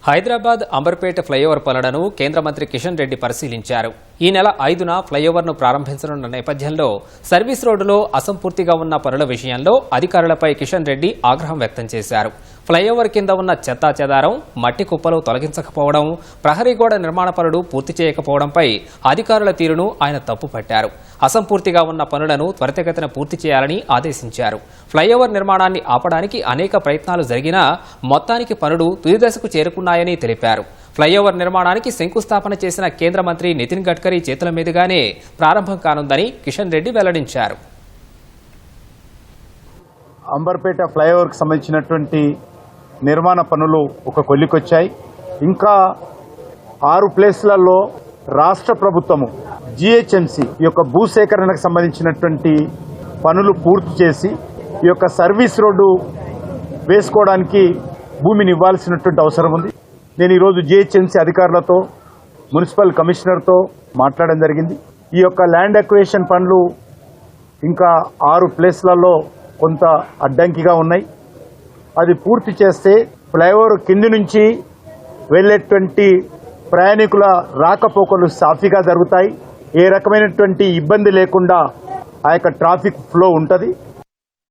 Hyderabad Amberpet flyover పనులను కేంద్ర మంత్రి కిషన్ రెడ్డి పరిశీలించారు. ఈ నెల 5న ఫ్లైఓవర్ను ప్రారంభించనున్న నేపథ్యంలో సర్వీస్ రోడ్డులో అసంపూర్తిగా ఉన్న పనుల విషయంలో అధికారులపై కిషన్ రెడ్డి ఆగ్రహం వ్యక్తం చేశారు. ఫ్లైఓవర్ కింద ఉన్న చెత్తా చెదారం, మట్టి కుప్పలు తొలగించకపోవడం, ప్రహరీ గోడ నిర్మాణ పనులు పూర్తి చేయకపోవడంపై అధికారుల తీరును ఆయన తప్పుపట్టారు. అసంపూర్తిగా ఉన్న పనులను త్వరితగతిన పూర్తి చేయాలని ఆదేశించారు. ఫ్లైఓవర్ నిర్మాణాన్ని ఆపడానికి అనేక ప్రయత్నాలు జరిగినా మొత్తానికి పనులు తుది దశకు చేరుకున్నాయని తెలిపారు. ఫ్లైఓవర్ నిర్మాణానికి శంకుస్థాపన చేసిన కేంద్ర మంత్రి నితిన్ గడ్కరీ చేతుల మీదుగానే ప్రారంభం కానుందని కిషన్ రెడ్డి వెల్లడించారు. అంబర్పేట ఫ్లైఓవర్కి సంబంధించినటువంటి నిర్మాణ పనులు ఒక కొల్లికొచ్చాయి. ఇంకా 6 ప్లేస్లలో రాష్ట్ర ప్రభుత్వము జిహెచ్ఎంసి ఈ యొక్క భూసేకరణకు సంబంధించినటువంటి పనులు పూర్తి చేసి ఈ యొక్క సర్వీస్ రోడ్డు వేసుకోవడానికి భూమిని ఇవ్వాల్సినటువంటి అవసరం ఉంది. నేను ఈరోజు జిహెచ్ఎంసి అధికారులతో, మున్సిపల్ కమిషనర్తో మాట్లాడడం జరిగింది. ఈ యొక్క ల్యాండ్ అక్విజిషన్ పనులు ఇంకా 6 ప్లేస్లలో కొంత అడ్డంకిగా ఉన్నాయి. అది పూర్తి చేస్తే ఫ్లైఓవర్ కింది నుంచి వెళ్ళేటువంటి ప్రయాణికుల రాకపోకలు సాఫీగా జరుగుతాయి. ఏ రకమైనటువంటి ఇబ్బంది లేకుండా ఆ యొక్క ట్రాఫిక్ ఫ్లో ఉంటుంది.